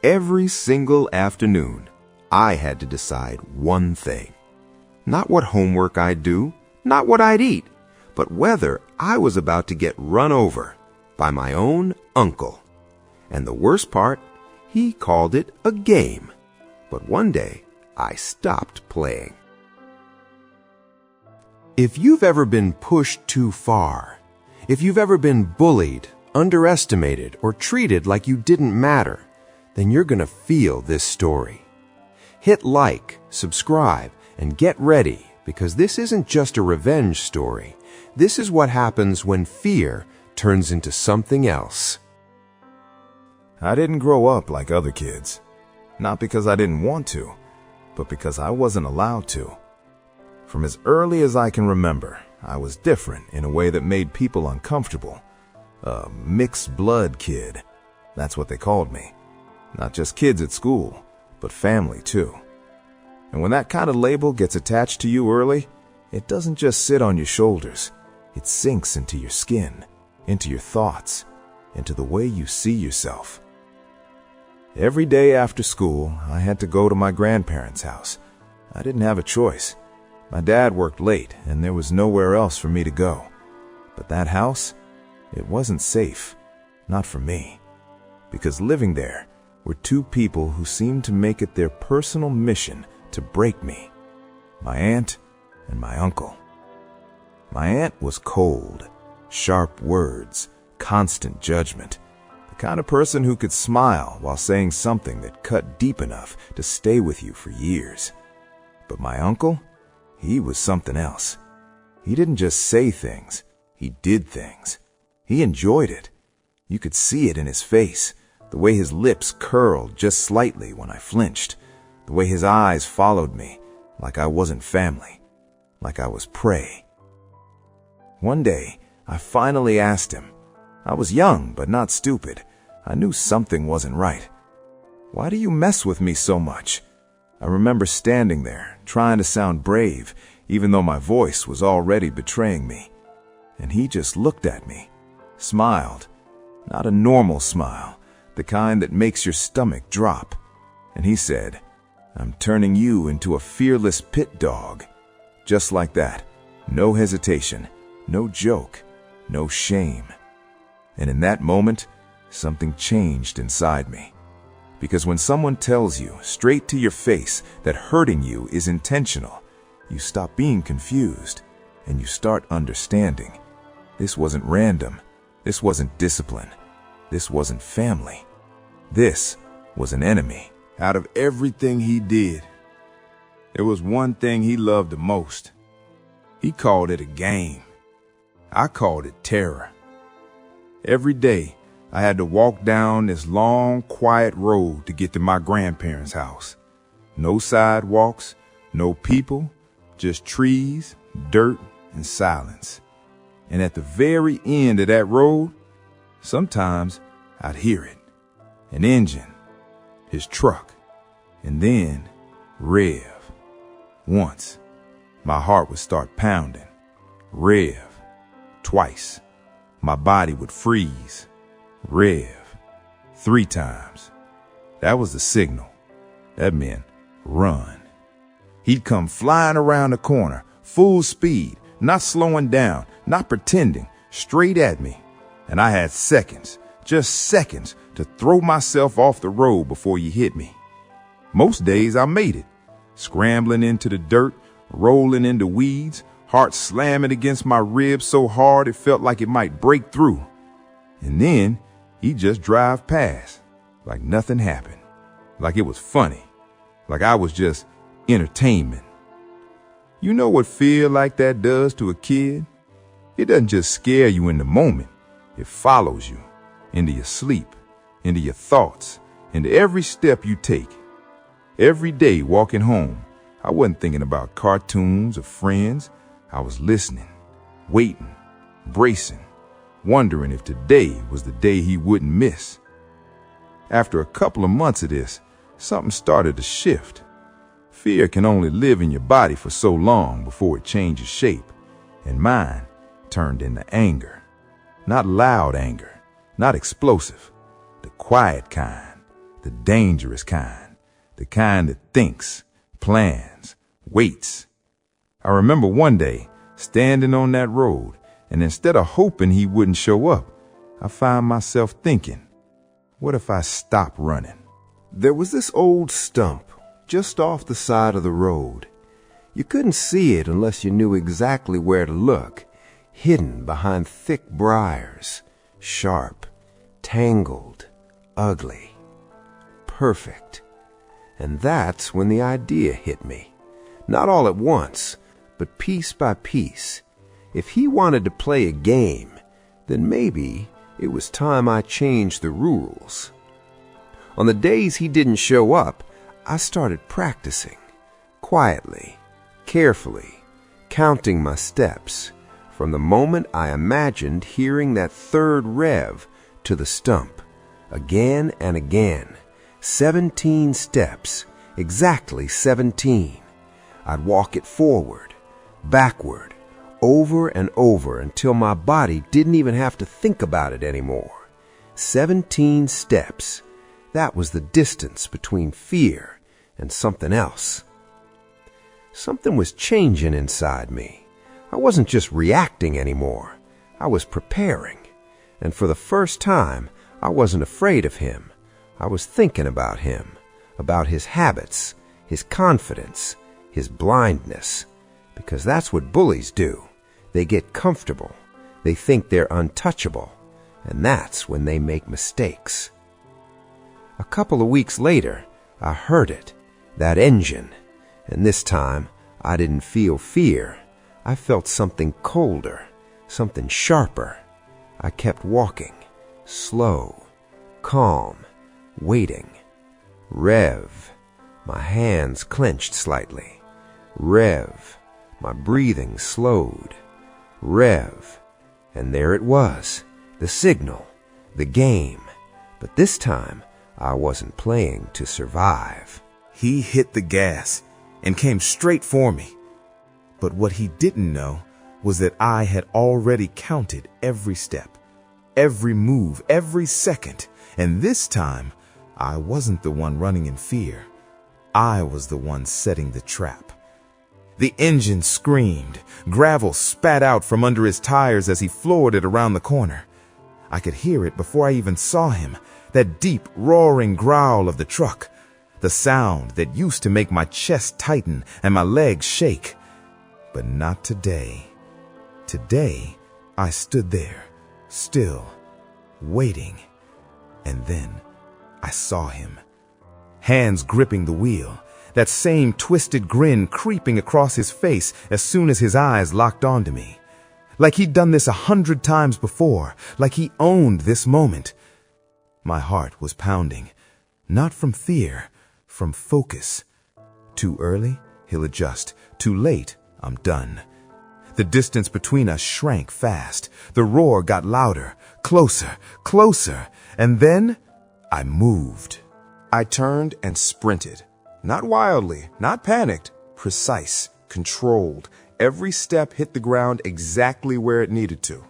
Every single afternoon, I had to decide one thing. Not what homework I'd do, not what I'd eat, but whether I was about to get run over by my own uncle. And the worst part, he called it a game. But one day, I stopped playing. If you've ever been pushed too far, if you've ever been bullied, underestimated, or treated like you didn't matter, then you're going to feel this story. Hit like, subscribe, and get ready, because this isn't just a revenge story. This is what happens when fear turns into something else. I didn't grow up like other kids. Not because I didn't want to, but because I wasn't allowed to. From as early as I can remember, I was different in a way that made people uncomfortable. A mixed blood kid. That's what they called me. Not just kids at school, but family too. And when that kind of label gets attached to you early, it doesn't just sit on your shoulders. It sinks into your skin, into your thoughts, into the way you see yourself. Every day after school, I had to go to my grandparents' house. I didn't have a choice. My dad worked late, and there was nowhere else for me to go. But that house, it wasn't safe. Not for me. Because living there were two people who seemed to make it their personal mission to break me. My aunt and my uncle. My aunt was cold, sharp words, constant judgment. The kind of person who could smile while saying something that cut deep enough to stay with you for years. But my uncle, he was something else. He didn't just say things, he did things. He enjoyed it. You could see it in his face, the way his lips curled just slightly when I flinched, the way his eyes followed me, like I wasn't family, like I was prey. One day, I finally asked him. I was young, but not stupid. I knew something wasn't right. Why do you mess with me so much? I remember standing there, trying to sound brave, even though my voice was already betraying me. And he just looked at me, smiled. Not a normal smile, the kind that makes your stomach drop. And he said, "I'm turning you into a fearless pit dog." Just like that. No hesitation, no joke, no shame. And in that moment, something changed inside me. Because when someone tells you straight to your face that hurting you is intentional, you stop being confused and you start understanding. This wasn't random. This wasn't discipline. This wasn't family. This was an enemy. Out of everything he did, there was one thing he loved the most. He called it a game. I called it terror. Every day, I had to walk down this long, quiet road to get to my grandparents' house. No sidewalks, no people, just trees, dirt, and silence. And at the very end of that road, sometimes I'd hear it. An engine, his truck, and then rev. Once, my heart would start pounding. Rev. Twice, my body would freeze. Rev. 3 times. That was the signal. That meant run. He'd come flying around the corner, full speed, not slowing down, not pretending, straight at me. And I had seconds, just seconds, to throw myself off the road before he hit me. Most days I made it, scrambling into the dirt, rolling into weeds, heart slamming against my ribs so hard it felt like it might break through. And then he'd just drive past, like nothing happened, like it was funny, like I was just entertainment. You know what feel like that does to a kid? It doesn't just scare you in the moment. It follows you into your sleep, into your thoughts, into every step you take. Every day walking home, I wasn't thinking about cartoons or friends. I was listening, waiting, bracing, wondering if today was the day he wouldn't miss. After a couple of months of this, something started to shift. Fear can only live in your body for so long before it changes shape, and mine turned into anger. Not loud anger, not explosive, the quiet kind, the dangerous kind, the kind that thinks, plans, waits. I remember one day standing on that road, and instead of hoping he wouldn't show up, I found myself thinking, what if I stop running? There was this old stump just off the side of the road. You couldn't see it unless you knew exactly where to look, hidden behind thick briars, sharp, tangled, ugly, perfect. And that's when the idea hit me. Not all at once, but piece by piece. If he wanted to play a game, then maybe it was time I changed the rules. On the days he didn't show up, I started practicing, quietly, carefully, counting my steps, from the moment I imagined hearing that third rev to the stump, again and again. 17 steps, exactly 17. I'd walk it forward, backward, over and over until my body didn't even have to think about it anymore. 17 steps. That was the distance between fear and something else. Something was changing inside me. I wasn't just reacting anymore. I was preparing. And for the first time, I wasn't afraid of him. I was thinking about him, about his habits, his confidence, his blindness. Because that's what bullies do. They get comfortable. They think they're untouchable. And that's when they make mistakes. A couple of weeks later, I heard it, that engine. And this time, I didn't feel fear. I felt something colder, something sharper. I kept walking, slow, calm, waiting. Rev. My hands clenched slightly. Rev. My breathing slowed. Rev. And there it was, the signal, the game. But this time, I wasn't playing to survive. He hit the gas and came straight for me. But what he didn't know was that I had already counted every step, every move, every second. And this time, I wasn't the one running in fear. I was the one setting the trap. The engine screamed. Gravel spat out from under his tires as he floored it around the corner. I could hear it before I even saw him, that deep, roaring growl of the truck, the sound that used to make my chest tighten and my legs shake. But not today. Today, I stood there, still, waiting. And then I saw him. Hands gripping the wheel, that same twisted grin creeping across his face as soon as his eyes locked onto me. Like he'd done this 100 times before, like he owned this moment. My heart was pounding, not from fear, from focus. Too early, he'll adjust. Too late, I'm done. The distance between us shrank fast. The roar got louder, closer, closer, and then I moved. I turned and sprinted. Not wildly, not panicked, precise, controlled. Every step hit the ground exactly where it needed to.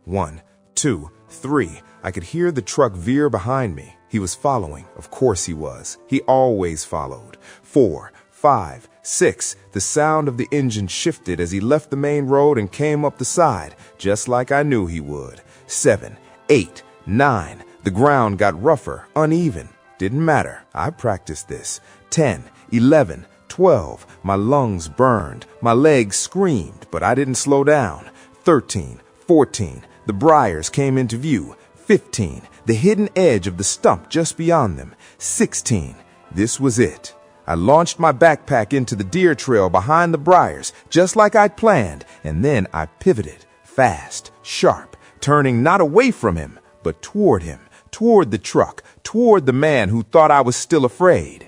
1, 2, 3. I could hear the truck veer behind me. He was following. Of course he was. He always followed. 4, 5, 6. The sound of the engine shifted as he left the main road and came up the side, just like I knew he would. 7, 8, 9. The ground got rougher, uneven. Didn't matter. I practiced this. 10, 11, 12. My lungs burned. My legs screamed, but I didn't slow down. 13, 14. The briars came into view. 15. The hidden edge of the stump just beyond them. 16. This was it. I launched my backpack into the deer trail behind the briars, just like I'd planned, and then I pivoted, fast, sharp, turning not away from him, but toward him, toward the truck, toward the man who thought I was still afraid.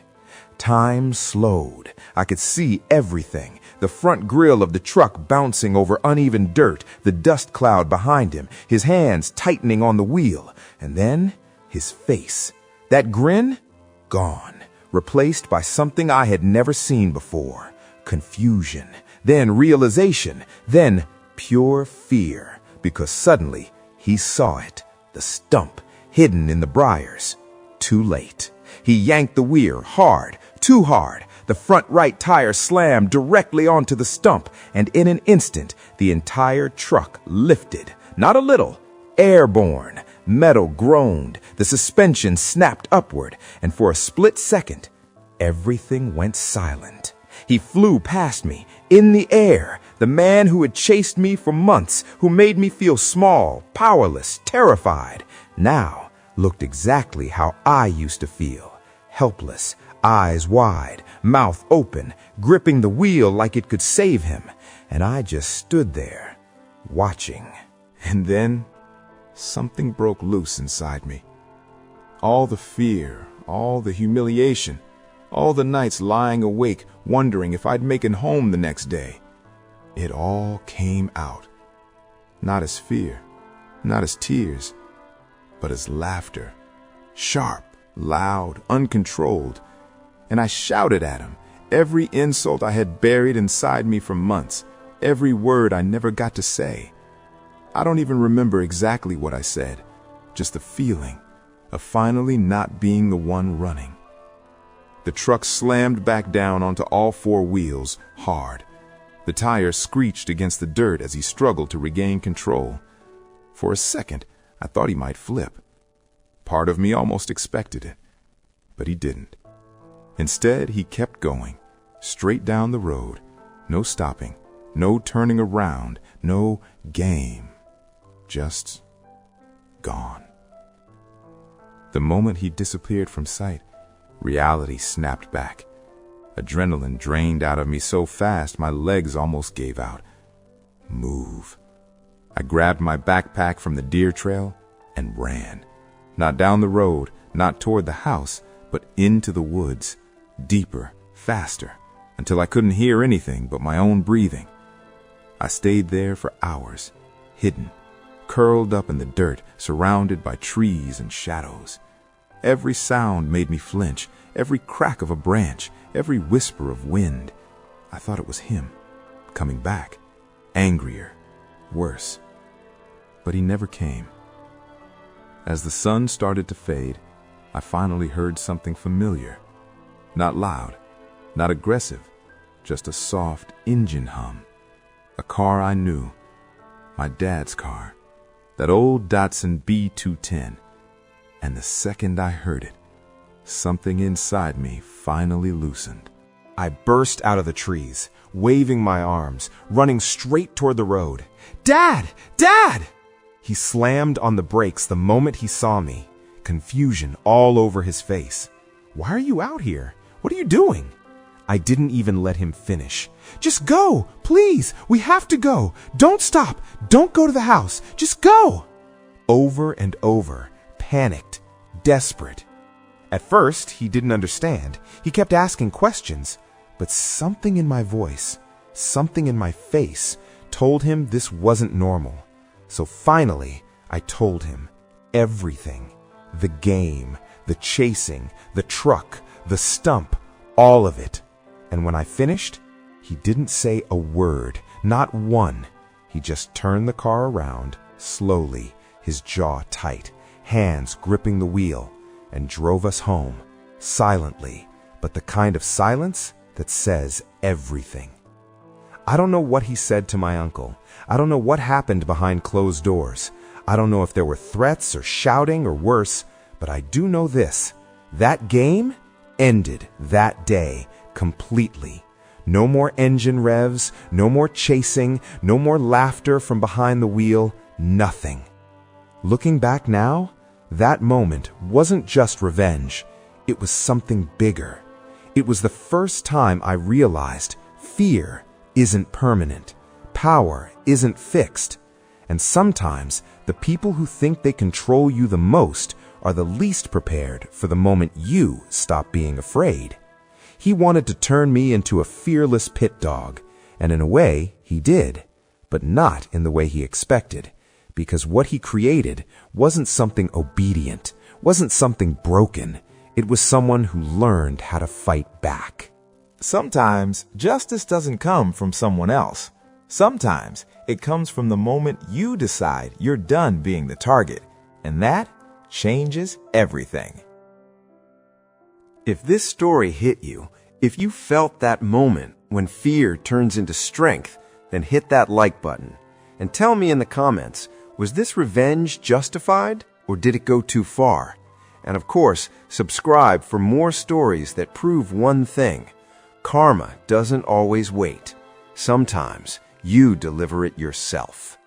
Time slowed. I could see everything. The front grille of the truck bouncing over uneven dirt, the dust cloud behind him, his hands tightening on the wheel, and then his face. That grin? Gone. Replaced by something I had never seen before. Confusion. Then realization. Then pure fear. Because suddenly he saw it. The stump, hidden in the briars. Too late. He yanked the wheel hard, too hard. The front right tire slammed directly onto the stump, and in an instant, the entire truck lifted. Not a little, airborne. Metal groaned, the suspension snapped upward, and for a split second, everything went silent. He flew past me, in the air, the man who had chased me for months, who made me feel small, powerless, terrified, now looked exactly how I used to feel, helpless, eyes wide, mouth open, gripping the wheel like it could save him, and I just stood there, watching. And then something broke loose inside me. All the fear, all the humiliation, all the nights lying awake wondering if I'd make it home the next day. It all came out. Not as fear, not as tears, but as laughter. Sharp, loud, uncontrolled. And I shouted at him, every insult I had buried inside me for months, every word I never got to say. I don't even remember exactly what I said, just the feeling of finally not being the one running. The truck slammed back down onto all four wheels, hard. The tires screeched against the dirt as he struggled to regain control. For a second, I thought he might flip. Part of me almost expected it, but he didn't. Instead, he kept going, straight down the road, no stopping, no turning around, no game. Just gone. The moment he disappeared from sight, reality snapped back. Adrenaline drained out of me so fast my legs almost gave out. Move. I grabbed my backpack from the deer trail and ran. Not down the road, not toward the house, but into the woods, deeper, faster, until I couldn't hear anything but my own breathing. I stayed there for hours, hidden, curled up in the dirt, surrounded by trees and shadows. Every sound made me flinch, every crack of a branch, every whisper of wind. I thought it was him, coming back, angrier, worse. But he never came. As the sun started to fade, I finally heard something familiar. Not loud, not aggressive, just a soft engine hum. A car I knew, my dad's car, that old Datsun B210. And the second I heard it, something inside me finally loosened. I burst out of the trees, waving my arms, running straight toward the road. "Dad! Dad!" He slammed on the brakes the moment he saw me, confusion all over his face. "Why are you out here? What are you doing?" I didn't even let him finish. "Just go, please. We have to go. Don't stop. Don't go to the house. Just go." Over and over, panicked, desperate. At first, he didn't understand. He kept asking questions, but something in my voice, something in my face, told him this wasn't normal. So finally, I told him everything. The game, the chasing, the truck, the stump, all of it. And when I finished, he didn't say a word, not one. He just turned the car around, slowly, his jaw tight, hands gripping the wheel, and drove us home, silently, but the kind of silence that says everything. I don't know what he said to my uncle. I don't know what happened behind closed doors. I don't know if there were threats or shouting or worse, but I do know this. That game ended that day completely. No more engine revs, no more chasing, no more laughter from behind the wheel, nothing. Looking back now, that moment wasn't just revenge. It was something bigger. It was the first time I realized fear isn't permanent. Power isn't fixed. And sometimes the people who think they control you the most are the least prepared for the moment you stop being afraid. He wanted to turn me into a fearless pit dog, and in a way, he did, but not in the way he expected, because what he created wasn't something obedient, wasn't something broken. It was someone who learned how to fight back. Sometimes justice doesn't come from someone else. Sometimes it comes from the moment you decide you're done being the target, and that changes everything. If this story hit you, if you felt that moment when fear turns into strength, then hit that like button. And tell me in the comments, was this revenge justified or did it go too far? And of course, subscribe for more stories that prove one thing. Karma doesn't always wait. Sometimes you deliver it yourself.